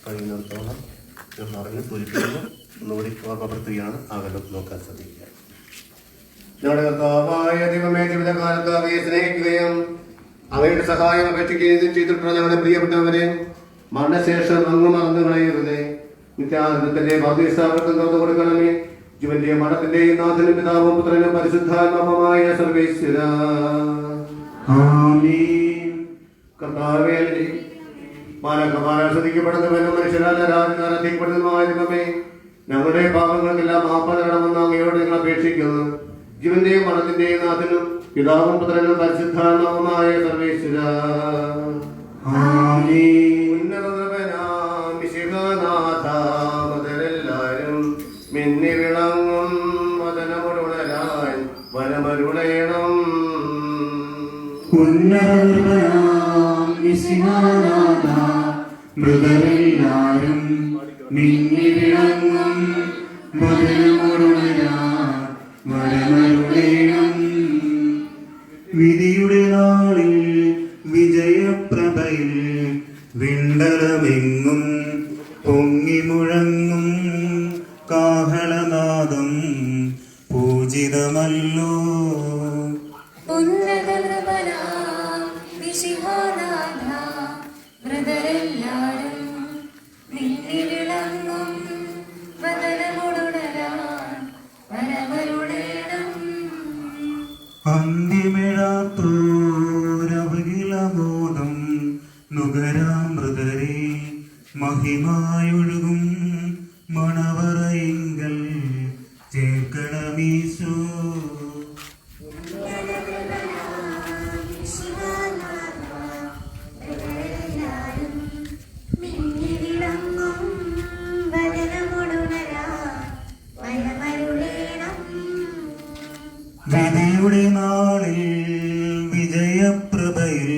കഴിയുന്നിടത്തോളം എന്നറിഞ്ഞ് സൂചിപ്പിക്കുന്നു. ഒന്നുകൂടി ഓർമ്മപ്പെടുത്തുകയാണ്. ആകലം നോക്കാൻ ശ്രദ്ധിക്കുക. ഞങ്ങളുടെ കർത്താവായ ദൈവമേ, ജീവിതകാലത്ത് അവയെ സ്നേഹിക്കുകയും അവയുടെ സഹായം അപേക്ഷിക്കുകയും ചെയ്തിട്ടുള്ള ഞങ്ങളുടെ പ്രിയപ്പെട്ടവരെ മരണശേഷം അങ്ങ് മറന്നു കളയരുതേ. നിത്യാനന്ദത്തിന്റെ ഭാഗ്യസ്ഥാപനം തുറന്നു കൊടുക്കണമേ. ജീവന്റെ മഠത്തിന്റെയും നാഥനും പിതാവും പുത്രനും പരിശുദ്ധാത്മാവുമായ സർവേശ്വര. കർത്താവേ, ശ്രദ്ധിക്കപ്പെടുന്നവനും മനുഷ്യരാൽ ആരാധിക്കപ്പെടുന്നതുമായ ദൈവമേ, ഞങ്ങളുടെ പാപങ്ങൾക്കെല്ലാം മാപ്പ് തരണമെന്ന് അങ്ങയോട് ഞങ്ങൾ അപേക്ഷിക്കുന്നു. ജീവന്റെയും മരണത്തിന്റെയും നാഥനും പിതാവും പുത്രനും പരിശുദ്ധാത്മാവുമായ സർവേശ്വര. ഉന്നതനാഥരെല്ലാരും മിന്നി വിളങ്ങും വദനമുടരാൻ വരമരുളയണം. മൃതരെല്ലാരും മിന്നി വിളങ്ങും വദനമുടരാൻ വരമരുളയണം. വിധിയുടെ നാളിൽ വിജയപ്രഭയിൽ വിണ്ടലമെങ്ങും പൊങ്ങി മുഴങ്ങും കാഹളനാദം പൂജിതമല്ലോ. മൃതരെല്ലാരും മിന്നി വിളങ്ങും വദനമുടരാൻ വരമരുളേണം. അന്ത്യമിഴാത്തോരവകിലബോധം നുകരാം മൃതരെ മഹിമായൊഴുകും മണവറയിങ്കൽ ചേർക്കണമീശോ. വിധിയുടെ നാളിൽ വിജയപ്രഭയിൽ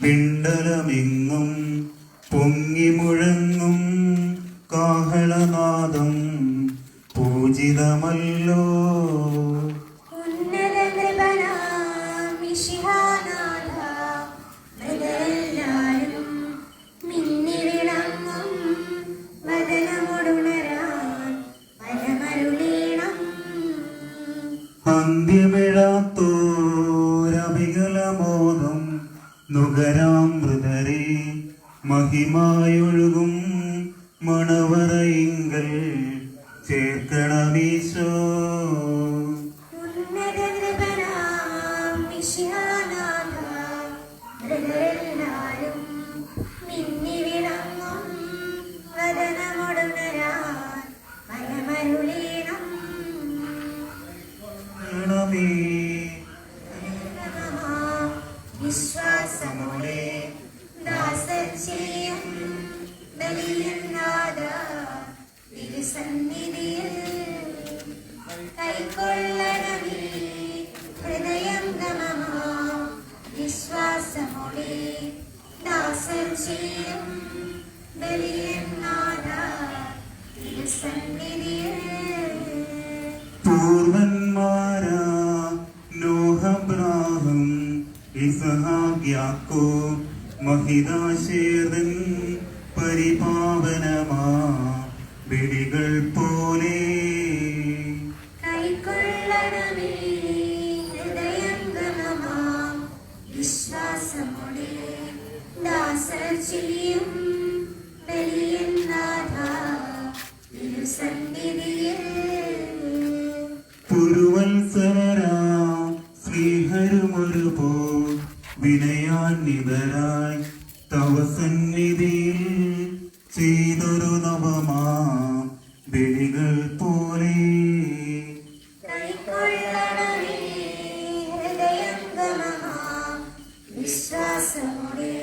പിണ്ടലമെങ്ങും പൊങ്ങി മുഴങ്ങും കാഹളനാദം പൂജിതമല്ലോ. അന്ത്യമിഴാത്തോരവികലബോധം നുകരാം മൃതരെ മഹിമായൊഴുകും മണവറയിങ്കൽ ചേർക്കണമീശോ. വിശ്വാസമോടെ ദാസൻ ചെയ്യും ബലിയനാഥ തിരുസന്നിധിയിൽ കൈക്കൊള്ളണമേ ഹൃദയം ഗമമാ. വിശ്വാസമോടെ ദാസൻ ചെയ്യും ബലിയനാഥ തിരുസന്നിധിയിൽ. പൂർവന്മാരാ നോഹബ്രാഹം ഇസ്ഹാക്ക് യാക്കോബ് മഹിതാശേർദൻ പരിപാവനമാ ബലികൾ പോലെ കൈക്കൊള്ളണമേ ഹൃദയം ഗമമാ. വിശ്വാസമോടെ ദാസർ ചെയ്യും ബലിയനാഥ തിരുസന്നിധിയിൽ. പുരുവത്സരാ സ്നേഹരുമൊരുപോ വിനയാന്വിതരായി തവ സന്നിധിയിൽ ചെയ്തൊരു നവമാ ബലികൾ പോലെ. കൈക്കൊള്ളണമേ ഹൃദയം ഗമമാ. വിശ്വാസമോടെ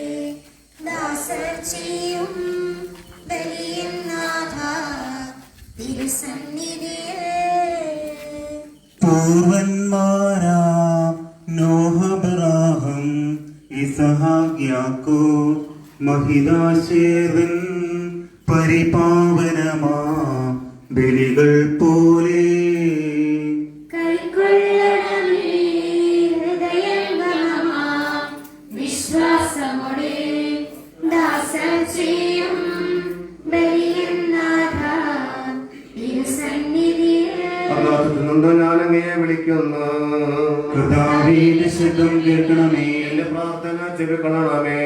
ദാസർ ചെയ്യും ബലിയനാഥ തിരുസന്നിധിയിൽ. പൂർവന്മാരാ നോഹബ്രാഹം ഇസ്ഹാക്ക് യാക്കോബ് മഹിതാശേർദൻ പരിപാവനമാ ബലികൾ പോലെ. കൈക്കൊള്ളണമേ ഹൃദയം ഗമമാ. വിശ്വാസമോടെ ദാസർ ചെയ്യും ചെവിക്കൊള്ളണമേ.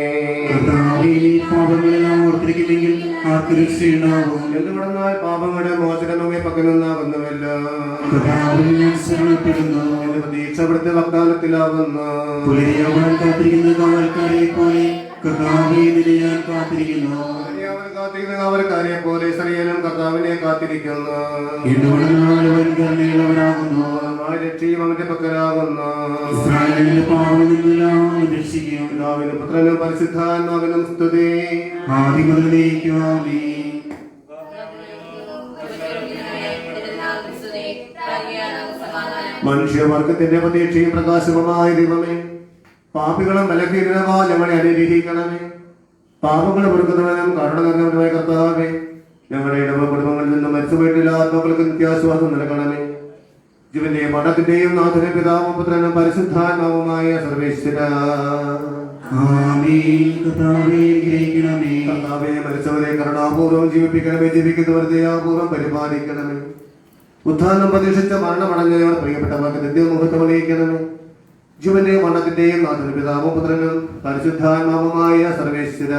കർത്താവേ, പാപങ്ങളെല്ലാം ഓർത്തിരിക്കുമെങ്കിൽ ആർക്ക് രക്ഷയുണ്ടാവും? എന്തുകൊണ്ടെന്നാൽ പാപങ്ങളുടെ മോചനം നമ്മെ പക്കലുണ്ടാകുന്നുവല്ലോ. കർത്താവിൽ ഞാൻ ശരണപ്പെടുന്നു. എന്റെ പ്രതീക്ഷ അവിടുത്തെ വാഗ്ദാനത്തിലാകുന്നു. പുലരിയാവാൻ കാത്തിരിക്കുന്ന കാവൽക്കാരെ പോലെ കർത്താവേ, നിന്നെ ഞാൻ കാത്തിരിക്കുന്നു. കാവൽക്കാരെ പോലെ സകലനും കർത്താവിനെ കാത്തിരിക്കുന്നു. എന്തുകൊണ്ടെന്നാൽ അവൻ കരുണയുള്ളവനാകുന്നു. രക്ഷയും അവന്റെ പക്കലാകുന്നു. ഇസ്രായേലിന്റെ പാപങ്ങളിൽ നിന്നെല്ലാം അവൻ രക്ഷിക്കും. പിതാവിനും പുത്രനും പരിശുദ്ധാത്മാവിനും സ്തുതി. ആദ്യം മുതലേക്കും ആമേൻ. മനുഷ്യവർഗത്തിന്റെ പ്രതീക്ഷയും പ്രകാശവുമായ ദൈവമേ, പാപികളും ബലഹീനമായ ഞങ്ങളെ അനുഗ്രഹിക്കണമേ. പാപങ്ങളെ പൊറുക്കുന്നവനും കരുണ നിറഞ്ഞവനുമായ കർത്താവേ, ഞങ്ങളുടെ ഇടവ കുടുംബങ്ങളിൽ നിന്ന് മരിച്ചുപോയിട്ടുള്ള ആത്മാക്കൾക്ക് നിത്യാശ്വാസം നൽകണമേ. ജീവന്റെ മഠത്തിന്റെയും നാഥന്റെ പിതാവും പുത്രനും പരിശുദ്ധാത്മാവുമായ സർവേശ്വര. ആമേൻ. കർത്താവേ, അനുഗ്രഹിക്കണമേ. കർത്താവേ, മരിച്ചവരെ കരുണാപൂർവ്വം ജീവിപ്പിക്കണമേ, ജീവിക്കുന്നവരെ ദയാപൂർവ്വം പരിപാലിക്കണമേ. ഉദ്ധാനം പ്രതീക്ഷിച്ച മരണമടഞ്ഞവർ പ്രിയപ്പെട്ടവർക്ക് നിത്യമുഹൂർത്തം അറിയിക്കണമേ. ജീവന്റെ മരണത്തിന്റെയും നാഥന്റെ പിതാവും പുത്രനും പരിശുദ്ധാത്മാവുമായ സർവേശ്വര.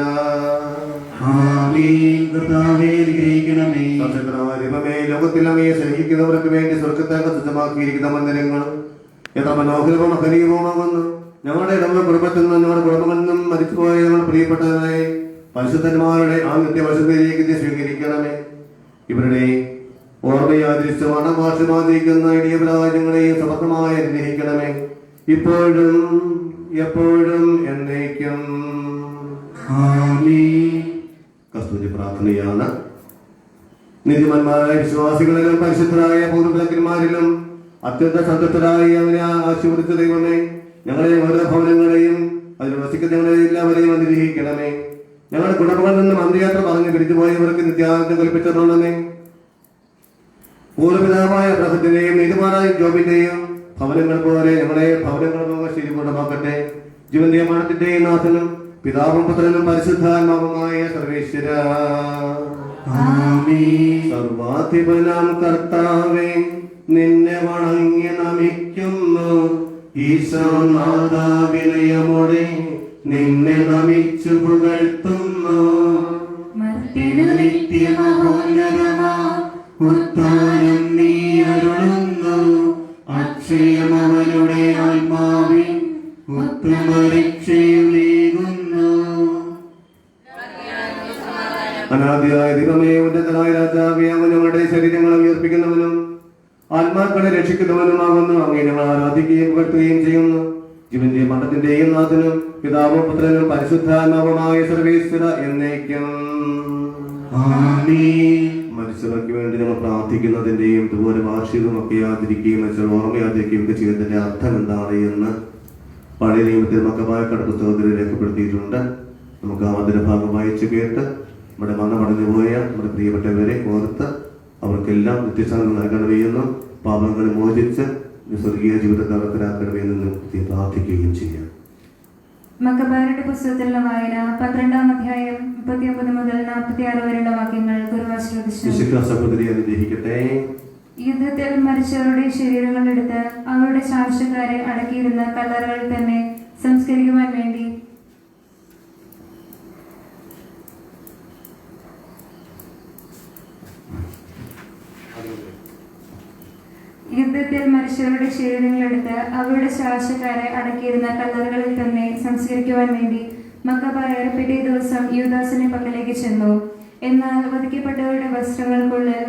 ആമേൻ. കർത്താവേ, അനുഗ്രഹിക്കണമേ. ദൈവമേ, ലോകത്തിൽ അങ്ങയെ സ്നേഹിക്കുന്നവർക്ക് വേണ്ടി സ്വർഗത്തെ സജ്ജമാക്കിയിരിക്കുന്ന മന്ദിരങ്ങൾ എത്ര മനോഹരവും മഹനീയവുമാകുന്നു. ഞങ്ങളുടെ ഇടവ കുടുംബത്തിൽ നിന്നും ഞങ്ങളുടെ കുടുംബങ്ങളിൽ നിന്നും മരിച്ചുപോയ ഞങ്ങൾ പ്രിയപ്പെട്ടവരായി പരിശുദ്ധന്മാരുടെ ആ നിത്യവശത്തിലേക്ക് സ്വീകരിക്കണമേ. ഇവരുടെ ഓർമ്മയാദരിച്ച് മണമാശമാതിരിക്കുന്ന ഇടിയപരാജങ്ങളെയും സമർത്ഥമായി അനുഗ്രഹിക്കണമേ, ഇപ്പോഴും എപ്പോഴും എന്നേക്കും. ആമേൻ. കസ്തൂരി പ്രാർത്ഥനയാണ്. നീതിമാന്മാരായ വിശ്വാസികളിലും പരിശുദ്ധരായ പൂർവ്വപിതാക്കന്മാരിലും അത്യന്ത സന്തുഷ്ടരായി അവനെ ആശീർവദിച്ച ദൈവമേ, ഞങ്ങളെ ഓരോ ഭവനങ്ങളെയും അതിൽ വസിക്കുന്ന ഞങ്ങളെ എല്ലാവരെയും അനുഗ്രഹിക്കണമേ. ഞങ്ങളുടെ കുടുംബങ്ങളിൽ നിന്നും അന്ത്യയാത്ര പറഞ്ഞ് പിരിച്ചുപോയവർക്ക് നിത്യാനന്ദം കൽപ്പിച്ചിട്ടുണ്ടമേ. പൂർവ്വപിതാവായ അബ്രഹത്തിന്റെയും നീതിമാനായ ജോബിന്റെയും ഭവനങ്ങൾ പോലെ ഞങ്ങളെ ഭവനങ്ങൾ ശരിപൂർണ്ണമാക്കട്ടെ. ജീവന്റെ മരണത്തിന്റെയും നാഥനും പിതാവും പുത്രനും പരിശുദ്ധാത്മാവുമായ സർവേശ്വര. സർവാധിപനാം കർത്താവേ, നിന്നെ വണങ്ങി നമിക്കുന്നു. ഈശോനാഥാ, വിനയമോടെ നിന്നെ നമിച്ചു പുകഴ്ത്തുന്നു. നിത്യമഹോന്നതമാ ഉത്ഥാനം നീ അരുളുന്നു. അക്ഷയമവനുടെ ആത്മാവിൻ ഉത്തമരക്ഷയും നീങ്ങുന്നു. അനാദിയായ ദൈവമേ, ഉന്നതനായ രാജാവേ, അവൻ ഞങ്ങളുടെ ശരീരങ്ങളെ ഉയർപ്പിക്കുന്നവനും ആത്മാക്കളെ രക്ഷിക്കുന്നവനുമാകുന്നു. അങ്ങേ ഞങ്ങൾ ആരാധിക്കുകയും പുകഴ്ത്തുകയും ചെയ്യുന്നു. ജീവന്റെ മഠത്തിന്റെയും നാഥനും പിതാവും പുത്രനും പരിശുദ്ധാത്മാവുമായ സർവേശ്വര എന്നേക്കും. മനുഷ്യർക്ക് വേണ്ടി നമ്മൾ പ്രാർത്ഥിക്കുന്നതിന്റെയും ഇതുപോലെ വാർഷികമൊക്കെ ആചരിക്കുകയും മനുഷ്യർ ഓർമ്മയാചരിക്കുകയും ഒക്കെ ചെയ്യുന്നതിന്റെ അർത്ഥം എന്താണ് എന്ന് പഴയ നിയമത്തിൽ മക്കബായ പുസ്തകത്തിൽ രേഖപ്പെടുത്തിയിട്ടുണ്ട്. നമുക്ക് ആ അതിന്റെ ഭാഗം വായിച്ചു കേട്ട് നമ്മുടെ മരണമടഞ്ഞു പോയ നമ്മുടെ പ്രിയപ്പെട്ടവരെ ഓർത്ത് അവർക്കെല്ലാം നിത്യശാന്തി നൽകണമെന്നും പാപങ്ങളെ മോചിച്ച് സ്വർഗീയ ജീവിതത്തെ നടപ്പിലാക്കണമെന്നും പ്രാർത്ഥിക്കുകയും ചെയ്യാം. മക്കബായരുടെ പുസ്തകത്തിലുള്ള വായന 12-ാം അധ്യായം 39 മുതൽ 46 വരെയുള്ള വാക്യങ്ങൾ സഹോദരി അനുഗ്രഹിക്കട്ടെ. യുദ്ധത്തിൽ മരിച്ചവരുടെ ശരീരങ്ങൾ എടുത്ത് അവരുടെ ശാശ്വതക്കാരെ അടക്കിയിരുന്ന കല്ലറകളിൽ തന്നെ സംസ്കരിക്കുവാൻ വേണ്ടി യുദ്ധത്തിൽ മനുഷ്യരുടെ ശരീരങ്ങളെടുത്ത് അവരുടെ ശാശ്വതക്കാരെ അടക്കിയിരുന്ന കല്ലറകളിൽ തന്നെ സംസ്കരിക്കുവാൻ വേണ്ടി മക്കബായർ പിറ്റേ ദിവസം യൂദാസിന്റെ പക്കലേക്ക് ചെന്നു. എന്നാൽ വധിക്കപ്പെട്ടവരുടെ വസ്ത്രങ്ങൾക്കുള്ളിൽ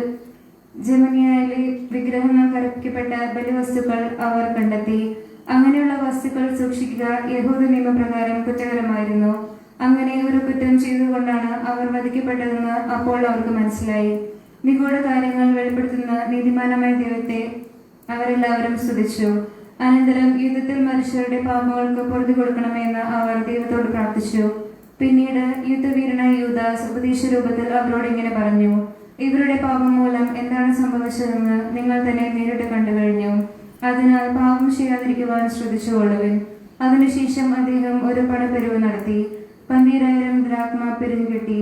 ജമനിയയിലെ വിഗ്രഹങ്ങൾ കറുപ്പിക്കപ്പെട്ട ബലിവസ്തുക്കൾ അവർ കണ്ടെത്തി. അങ്ങനെയുള്ള വസ്തുക്കൾ സൂക്ഷിക്കുക യഹൂദ നിയമപ്രകാരം കുറ്റകരമായിരുന്നു. അങ്ങനെ ഒരു കുറ്റം ചെയ്തുകൊണ്ടാണ് അവർ വധിക്കപ്പെട്ടതെന്ന് അപ്പോൾ അവർക്ക് മനസ്സിലായി. നിഗൂഢ കാര്യങ്ങൾ വെളിപ്പെടുത്തുന്ന നീതിമാനമായ ദൈവത്തെ അവരെല്ലാവരും സ്തുതിച്ചു. അനന്തരം യുദ്ധത്തിൽ മനുഷ്യരുടെ പാപങ്ങൾക്ക് പൊറുതി കൊടുക്കണമെന്ന് അവർ ദൈവത്തോട് പ്രാർത്ഥിച്ചു. പിന്നീട് യുദ്ധവീരനായ യൂദാസ് ഉപദേശ രൂപത്തിൽ അവരോട് ഇങ്ങനെ പറഞ്ഞു: ഇവരുടെ പാപം മൂലം എന്താണ് സംഭവിച്ചതെന്ന് നിങ്ങൾ തന്നെ നേരിട്ട് കണ്ടു കഴിഞ്ഞു. അതിനാൽ പാപം ചെയ്യാതിരിക്കുവാൻ ശ്രദ്ധിച്ചുകൊള്ളുവിൻ. അതിനുശേഷം അദ്ദേഹം ഒരു പണപ്പെരുവ് നടത്തി 12,000 ദ്രാക്മ പിരിഞ്ഞുകെട്ടി.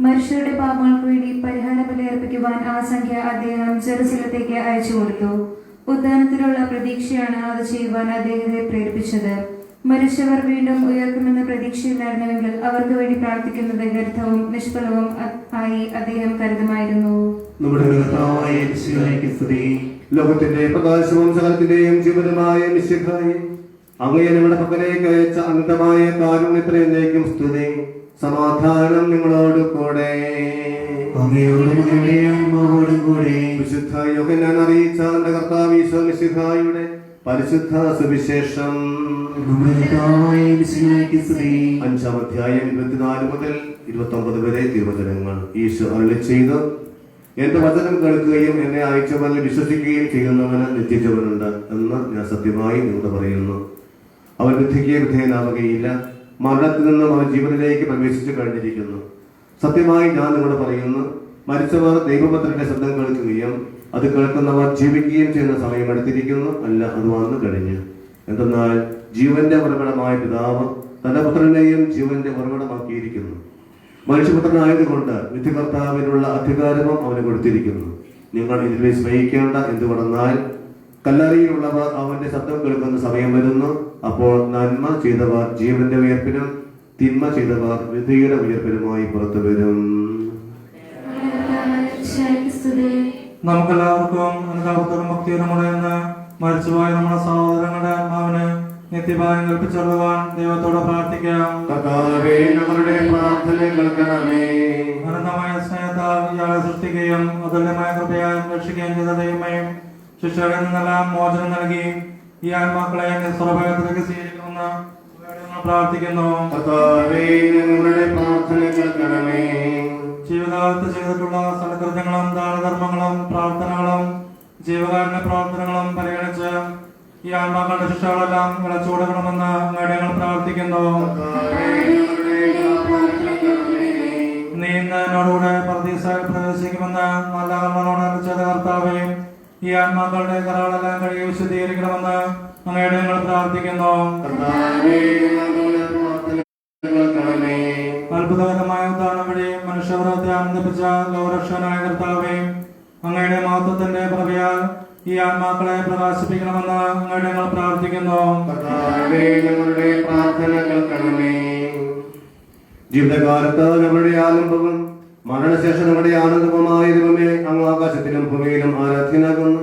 മനുഷ്യരുടെ പാപങ്ങൾക്ക് വേണ്ടി പരിഹാര ബലി അർപ്പിക്കുവാൻ ആ സംഖ്യ അദ്ദേഹം ജെറുസലത്തേക്ക് അയച്ചു കൊടുത്തു. ഉദ്ധാനത്തിലുള്ള പ്രതീക്ഷയാണ് അത് ചെയ്യുവാൻ അദ്ദേഹത്തെ പ്രേരിപ്പിച്ചത്. മനുഷ്യർ വീണ്ടും ഉയർക്കുമെന്ന പ്രതീക്ഷയില്ലായിരുന്നുവെങ്കിൽ അവർക്ക് വേണ്ടി പ്രാർത്ഥിക്കുന്നത് വ്യർത്ഥവും നിഷ്ഫലവും ആയി അദ്ദേഹം കരുതുമായിരുന്നു. നമ്മുടെ കർത്താവായ യേശുവിനെ സ്തുതി. ലോകത്തിന്റെ പ്രകാശവും സകലത്തിന്റെയും ജീവനുമായ മിശിഹായേ, അങ്ങയെ നമ്മുടെ പക്കലേക്ക് അയച്ച അനന്തമായ കാരുണ്യത്തിലേക്കും സ്തുതി. സമാധാനം നിങ്ങളോട് കൂടെ. അങ്ങയോടും അങ്ങയുടെ ആത്മാവോടും കൂടെ. വിശുദ്ധ യോഹന്നാൻ അറിയിച്ച നമ്മുടെ കർത്താവ് ഈശോ മിശിഹായുടെ പരിശുദ്ധ സുവിശേഷം. നമ്മുടെ കർത്താവായ യേശുവിനെ സ്തുതി. 5-ാം അധ്യായം 24 മുതൽ 29 വരെ തിരുവചനങ്ങൾ. ഈശോ അരുളി ചെയ്തു, എന്റെ വചനം കേൾക്കുകയും എന്നെ അയച്ചവനിൽ വിശ്വസിക്കുകയും ചെയ്യുന്നവന് നിത്യജീവനുണ്ട് എന്ന് ഞാൻ സത്യമായി നിങ്ങളോട് പറയുന്നു. അവൻ വിധിക്ക് വിധേയനാവുകയില്ല, മരണത്തിൽ നിന്നും അവൻ ജീവനിലേക്ക് പ്രവേശിച്ചു കഴിഞ്ഞിരിക്കുന്നു. സത്യമായി ഞാൻ നിങ്ങളോട് പറയുന്നു, മരിച്ചവർ ദൈവപുത്രന്റെ ശബ്ദം കേൾക്കുകയും അത് കേൾക്കുന്നവർ ജീവിക്കുകയും ചെയ്യുന്ന സമയം അടുത്തിരിക്കുന്നു, അല്ല അത് വന്നു കഴിഞ്ഞു. എന്തെന്നാൽ ജീവന്റെ ഉറവിടമായ പിതാവ് തന്റെ പുത്രനെയും ജീവന്റെ ഉറവിടമാക്കിയിരിക്കുന്നു. മനുഷ്യപുത്രനായതുകൊണ്ട് വിധികർത്താവിനുള്ള അധികാരവും അവന് കൊടുത്തിരിക്കുന്നു. നിങ്ങൾ ഇതിൽ വിസ്മയിക്കേണ്ട, എന്തുകൊണ്ടെന്നാൽ കല്ലറിയിലുള്ളവർ അവന്റെ ശബ്ദം കേൾക്കുന്ന സമയം വരുന്നു. അപ്പോൾ നന്മ ചെയ്തവർ ജീവന്റെ ഉയർപ്പിനും തിന്മ ചെയ്തവർ വിധിയുടെ ഉയർപ്പിനുമായി പുറത്തു വരും. നമുക്കെല്ലാവർക്കും അനുതാപത്തോടും ഭക്തിയോടും കൂടെ എന്ന് മരിച്ചുപോയ നമ്മുടെ സഹോദരങ്ങളുടെ ആത്മാവിന് നിത്യഭാരം കൽപ്പിച്ചുകൊള്ളുവാൻ ദൈവത്തോട് പ്രാർത്ഥിക്കാം. കർത്താവേ, ഞങ്ങളുടെ പ്രാർത്ഥന കേൾക്കണമേ. അനന്തമായ സ്നേഹത്താൽ ഇയാളെ സൃഷ്ടിക്കുകയും അതുല്യമായ കൃപയാൽ രക്ഷിക്കുകയും ചെയ്ത ദൈവമേയും ശിക്ഷകളിൽ നിന്നെല്ലാം മോചനം നൽകി ഈ ആത്മാക്കളെ സ്വർഗ്ഗത്തിലേക്ക് സ്വീകരിക്കുമെന്ന് ഞങ്ങൾ പ്രാർത്ഥിക്കുന്നു. കർത്താവേ, ഞങ്ങളുടെ പ്രാർത്ഥന കേൾക്കണമേ. ജീവിതകാലത്ത് ചെയ്തിട്ടുള്ള സൽകൃത്യങ്ങളും ദാനധർമ്മങ്ങളും പ്രാർത്ഥനകളും ജീവകാരുണ്യ പ്രവർത്തനങ്ങളും പരിഗണിച്ച് ഈ ആത്മാക്കളുടെ ശിക്ഷകളെല്ലാം വിളച്ചു കൊടുക്കണമെന്ന് ഞങ്ങൾ പ്രാർത്ഥിക്കുന്നു. നീ ഇന്ന് എന്നോടുകൂടെ പർദീസയിൽ പ്രവേശിക്കുമെന്ന് നല്ല കർമ്മങ്ങളോട് ചെയ്ത കർത്താവേ, ഈ ആത്മാക്കളുടെ കറകളെല്ലാം കഴുകി വിശുദ്ധീകരിക്കണമെന്ന് ഞങ്ങൾ പ്രാർത്ഥിക്കുന്നു. അത്ഭുതകരമായ ഉദാഹരണം വഴി മനുഷ്യവ്രത്തെ ആനന്ദിപ്പിച്ച ലോകരക്ഷകനായ കർത്താവേ, അങ്ങയുടെ മഹത്വത്തിന്റെ പ്രഭയാൽ ഈ ആത്മാക്കളെ പ്രകാശിപ്പിക്കണമെന്ന് ഞങ്ങൾ പ്രാർത്ഥിക്കുന്നു. ജീവിതകാലത്ത് നമ്മുടെ ആലംബവും മരണശേഷം നമ്മുടെ ആനന്ദവുമായ ദൈവമേ, അങ്ങ് ആകാശത്തിലും ഭൂമിയിലും ആരാധ്യനാകുന്നു.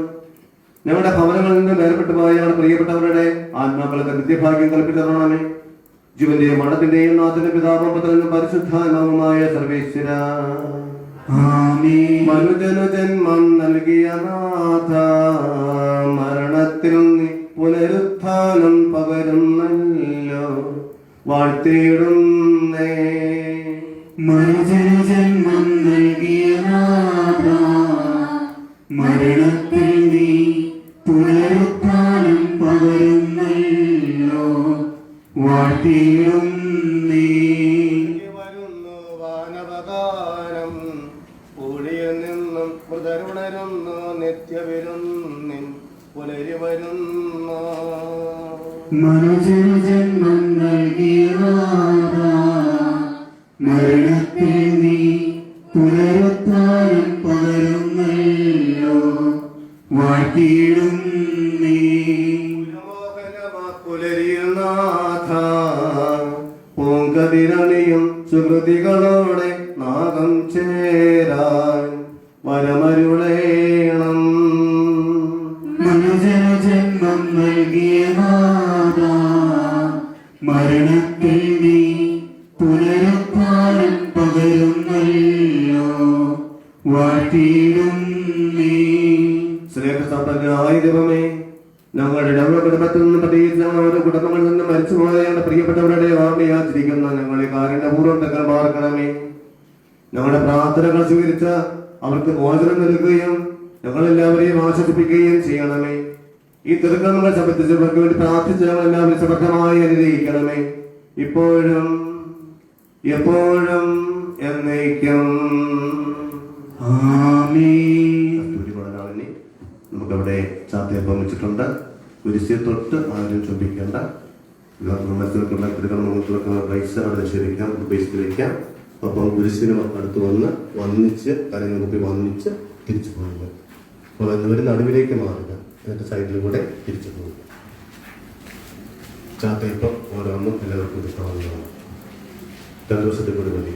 ഞങ്ങളുടെ ഭവനങ്ങളിൽ നിന്ന് വേർപെട്ടു പോയ ഞങ്ങളുടെ പ്രിയപ്പെട്ടവരുടെ ആത്മാക്കൾക്ക് നിത്യഭാഗ്യം കൽപ്പിതരണമേ. ജീവന്റെയും മരണത്തിന്റെയും നാഥനും പിതാവും പുത്രനും പരിശുദ്ധാത്മാവുമായ സർവേശ്വര, മനുജനു ജന്മം നൽകിയ നാഥ, മരണത്തിൽ നീ പുനരുത്ഥാനം പകരുന്നല്ലോ, വാഴ്ത്തിയിടുന്നേ. മനുജനു ജന്മം നൽകിയ നാഥ, മരണത്തിൽ നീ പുനരുത്ഥാനം പകരുന്നല്ലോ, വാഴ്ത്തിയിടുന്നേ. വരുന്നു വാനവകാലം, ഊഴിയിൽ നിന്നും മൃതരുണരുന്നു, നിത്യവിരുന്നിൻ പുലരി വരുന്നു. മനുജനു ജന്മം നൽകിയ നാഥ, മരണത്തിൽ നീ പുനരുത്ഥാനം പകരുന്നല്ലോ, വാഴ്ത്തിയിടുന്നേ. പുലരിയിൽ നാഥ, പൂങ്കതിരണിയും സുഹൃതികളോടെ നാഗം ചേരാൻ വരമരുളേണം. മനുജനു ജന്മം നൽകിയ നാഥ, മരണത്തിൽ നീ പുനരുത്ഥാനം പകരുന്നല്ലോ, വാഴ്ത്തിയിടുന്നേ. സ്നേഹസമ്പന്നനായ ദൈവമേ, ഞങ്ങളുടെ കുടുംബത്തിൽ നിന്ന് പ്രത്യേകിച്ച് ഞങ്ങളുടെ കുടുംബങ്ങളിൽ നിന്ന് മരിച്ചുപോയ ഞങ്ങളുടെ പ്രിയപ്പെട്ടവരുടെ ഓർമ്മയാചരിക്കുന്ന ഞങ്ങളെ കാരുണ്യപൂർവ്വം തങ്ങൾ പാർക്കണമേ. ഞങ്ങളുടെ പ്രാർത്ഥനകൾ സ്വീകരിച്ച അവർക്ക് മോചനം നൽകുകയും ഞങ്ങളെല്ലാവരെയും ആശ്വസിപ്പിക്കുകയും ചെയ്യണമേ. ഈ തിരുക്കർമ്മങ്ങൾ സംബന്ധിച്ചവർക്ക് വേണ്ടി പ്രാർത്ഥിച്ച് ഞങ്ങളെല്ലാവരും സമർത്ഥമായി അനുഗ്രഹിക്കണമേ, ഇപ്പോഴും എപ്പോഴും എന്നേക്കും. നമുക്കവിടെ ചാത്തയപ്പം വെച്ചിട്ടുണ്ട്. കുരിശിയെ തൊട്ട് ആരും ചുംബിക്കേണ്ട. മത്സരത്തിലുള്ള തിരുക്കർമ്മങ്ങൾക്കുള്ള പൈസ അവിടെ നിക്ഷേപിക്കാം, ഉപേക്ഷിച്ച് വയ്ക്കാം. അപ്പം കുരിശിന് അടുത്ത് വന്നിച്ച് കരങ്ങൾ കുപ്പി വന്നിച്ച് തിരിച്ചു പോകുക. അപ്പോൾ എന്നവർ നടുവിലേക്ക് മാറുക, എന്നിട്ട് സൈഡിലൂടെ തിരിച്ചു പോകുക. ചാത്തയിപ്പം ഓരോന്നും എല്ലാവർക്കും കിട്ടാവുന്നതാണ്. 2 ദിവസത്തിൽ കൂടി മതി.